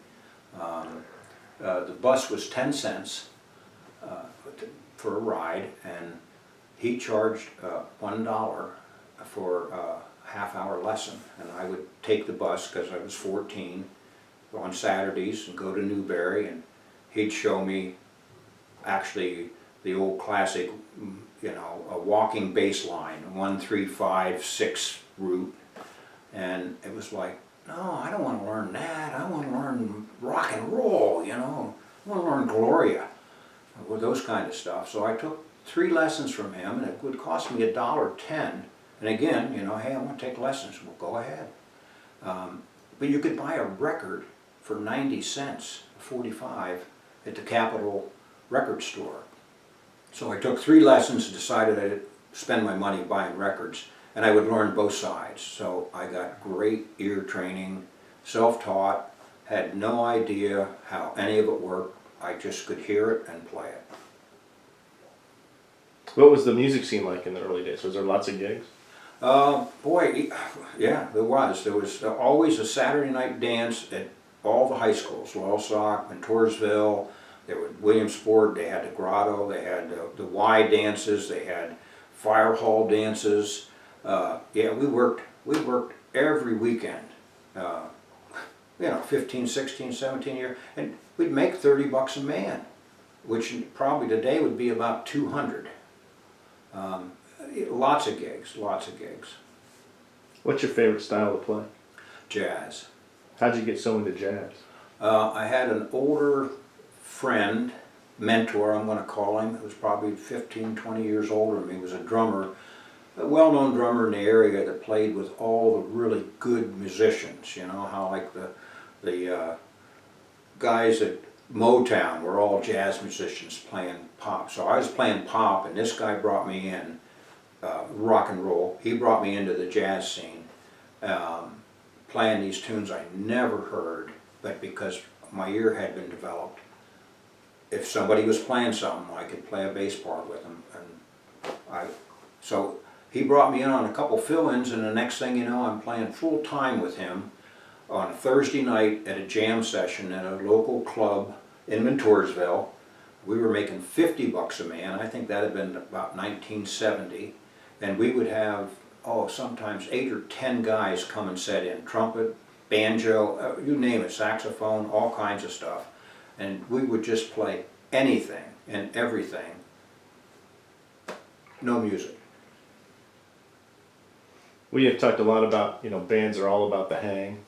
The bus was 10 cents for a ride, and he charged $1 for a half-hour lesson. And I would take the bus, because I was 14, on Saturdays and go to Newberry, and he'd show me actually the old classic, you know, a walking bass line, 1, 3, 5, 6 route, and it was like, no, I don't want to learn that. I want to learn rock and roll, you know. I want to learn Gloria, or those kind of stuff. So I took 3 lessons from him, and it would cost me $1.10. And again, you know, hey, I want to take lessons. Well, go ahead. But you could buy a record for 90 cents, 45, at the Capitol record store. So I took 3 lessons and decided I'd spend my money buying records, and I would learn both sides. So I got great ear training, self-taught, had no idea how any of it worked. I just could hear it and play it. What was the music scene like in the early days? Was there lots of gigs? Boy, yeah, there was. There was always a Saturday night dance at all the high schools, Loyalsock, Mentorsville. There was Williamsport, they had the Grotto, they had the Y dances, they had fire hall dances. Yeah, we worked every weekend. You know, 15, 16, 17 years, and we'd make $30 a man, which probably today would be about 200. Lots of gigs, lots of gigs. What's your favorite style to play? Jazz. How'd you get so into jazz? I had an older friend, mentor I'm going to call him, who was probably 15, 20 years older than me. He was a drummer, a well-known drummer in the area that played with all the really good musicians. You know how like the guys at Motown were all jazz musicians playing pop. So I was playing pop, and this guy brought me in rock and roll. He brought me into the jazz scene, playing these tunes I never heard, but because my ear had been developed, if somebody was playing something, I could play a bass part with them. And so he brought me in on a couple fill-ins, and the next thing you know, I'm playing full time with him on a Thursday night at a jam session at a local club in Mentorsville. We were making $50 a man. I think that had been about 1970. And we would have, sometimes 8 or 10 guys come and set in. Trumpet, banjo, you name it, saxophone, all kinds of stuff. And we would just play anything and everything. No music. We have talked a lot about, bands are all about the hang.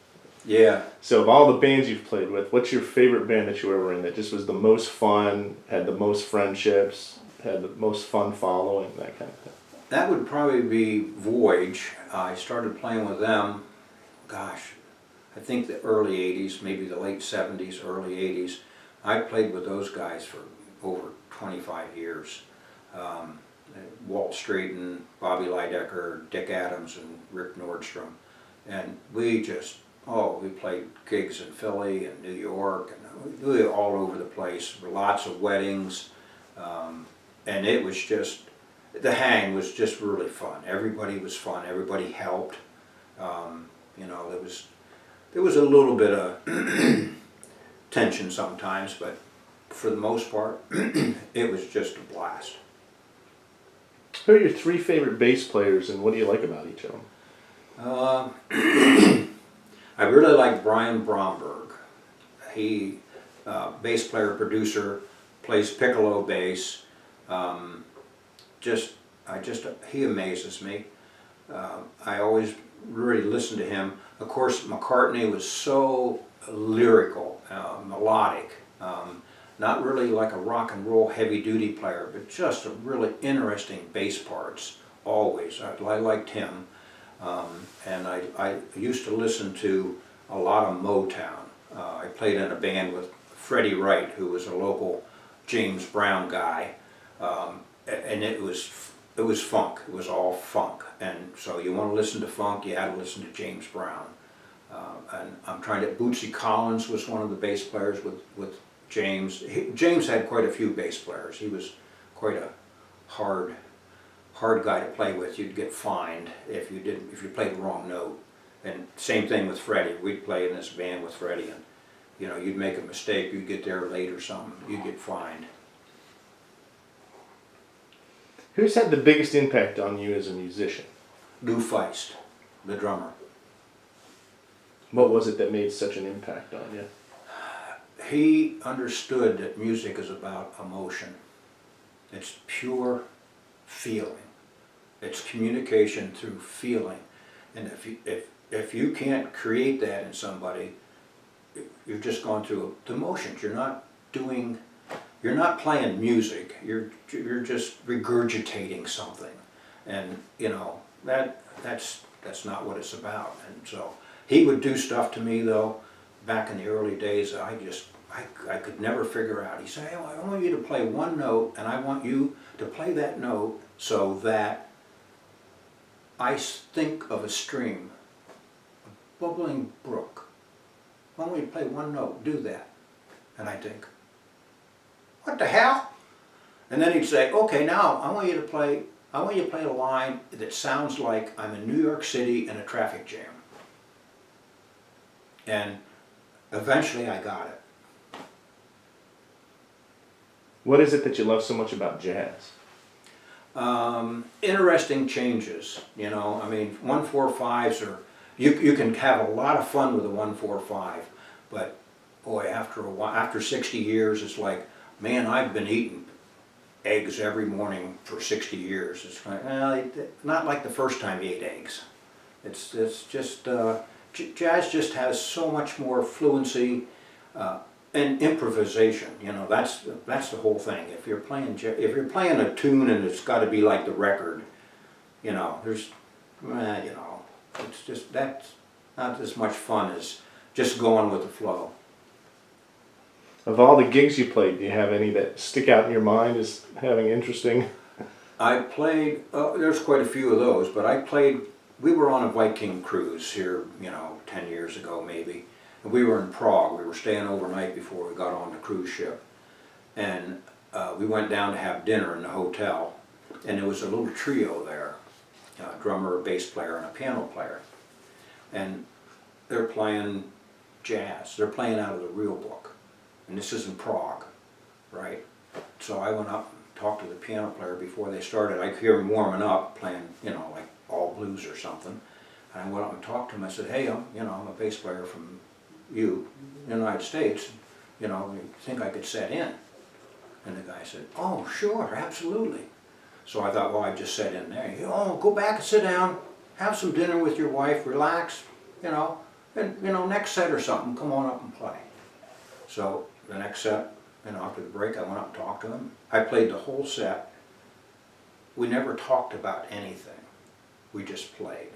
Yeah. So of all the bands you've played with, what's your favorite band that you were ever in that just was the most fun, had the most friendships, had the most fun following, that kind of thing? That would probably be Voyage. I started playing with them, gosh, I think the early 80s, maybe the late 70s, early 80s. I played with those guys for over 25 years. Walt Streeton, Bobby Lydecker, Dick Adams, and Rick Nordstrom. And we just, we played gigs in Philly and New York, and we were all over the place, lots of weddings, and it was just, the hang was just really fun. Everybody was fun, everybody helped. You know, there was a little bit of tension sometimes, but for the most part, it was just a blast. Who are your 3 favorite bass players, and what do you like about each of them? I really like Brian Bromberg. He, bass player, producer, plays piccolo bass. He amazes me. I always really listen to him. Of course, McCartney was so lyrical, melodic. Not really like a rock and roll heavy duty player, but just a really interesting bass parts, always. I liked him. And I used to listen to a lot of Motown. I played in a band with Freddie Wright, who was a local James Brown guy. And it was funk, it was all funk. And so you want to listen to funk, you had to listen to James Brown. And I'm trying to, Bootsy Collins was one of the bass players with James. James had quite a few bass players. He was quite a hard guy to play with. You'd get fined if you played the wrong note. And same thing with Freddie. We'd play in this band with Freddie, and you know, you'd make a mistake, you'd get there late or something, you'd get fined. Who's had the biggest impact on you as a musician? Lou Feist, the drummer. What was it that made such an impact on you? He understood that music is about emotion. It's pure feeling. It's communication through feeling. And if you can't create that in somebody, you've just gone through the motions. You're not playing music. You're just regurgitating something. And you know, that's not what it's about. And so he would do stuff to me though, back in the early days, I could never figure out. He'd say, I want you to play one note, and I want you to play that note so that I think of a stream, a bubbling brook. I want you to play one note, do that. And I think, what the hell? And then he'd say, okay, now I want you to play a line that sounds like I'm in New York City in a traffic jam. And eventually I got it. What is it that you love so much about jazz? Interesting changes, you know. I mean, 1-4-5s are, you can have a lot of fun with a 1-4-5, but boy, after a while, after 60 years, it's like, man, I've been eating eggs every morning for 60 years. It's like, well, not like the first time you ate eggs. It's just jazz just has so much more fluency and improvisation. You know, that's the whole thing. If you're playing a tune and it's got to be like the record, you know, it's just, that's not as much fun as just going with the flow. Of all the gigs you played, do you have any that stick out in your mind as having interesting? I played, there's quite a few of those, but we were on a Viking cruise here, you know, 10 years ago maybe. And we were in Prague. We were staying overnight before we got on the cruise ship. And we went down to have dinner in the hotel. And there was a little trio there, a drummer, a bass player, and a piano player. And they're playing jazz. They're playing out of the real book. And this is in Prague, right? So I went up and talked to the piano player before they started. I could hear him warming up, playing, you know, like all blues or something. And I went up and talked to him. I said, hey, I'm a bass player from the United States. You know, you think I could set in? And the guy said, oh, sure, absolutely. So I thought, well, I'd just set in there. Go back and sit down, have some dinner with your wife, relax, you know, and, you know, next set or something, come on up and play. So the next set, you know, after the break, I went up and talked to him. I played the whole set. We never talked about anything. We just played.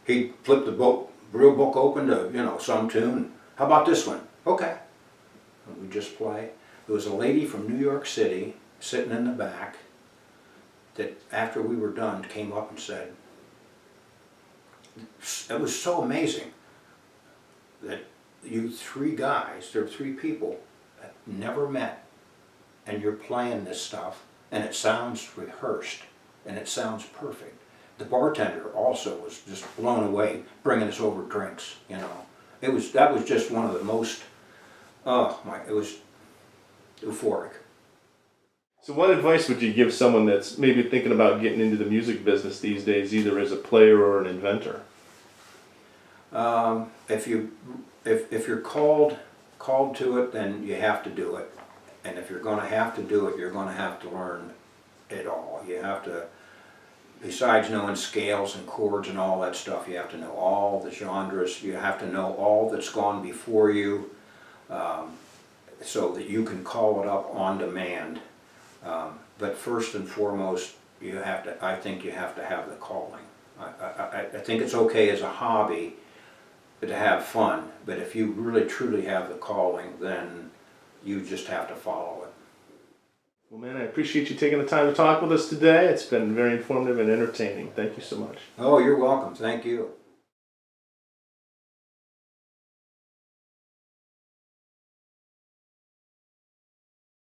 He flipped the real book open to, you know, some tune. How about this one? Okay. And we just play. There was a lady from New York City sitting in the back, that after we were done came up and said, it was so amazing that you three guys, there are three people that never met, and you're playing this stuff, and it sounds rehearsed, and it sounds perfect. The bartender also was just blown away, bringing us over drinks, you know. That was just one of the most, it was euphoric. So what advice would you give someone that's maybe thinking about getting into the music business these days, either as a player or an inventor? If you're called to it, then you have to do it. And if you're going to have to do it, you're going to have to learn it all. You have to, besides knowing scales and chords and all that stuff, you have to know all the genres. You have to know all that's gone before you, so that you can call it up on demand. But first and foremost, I think you have to have the calling. I think it's okay as a hobby to have fun, but if you really truly have the calling, then you just have to follow it. Well, man, I appreciate you taking the time to talk with us today. It's been very informative and entertaining. Thank you so much. Oh, you're welcome. Thank you.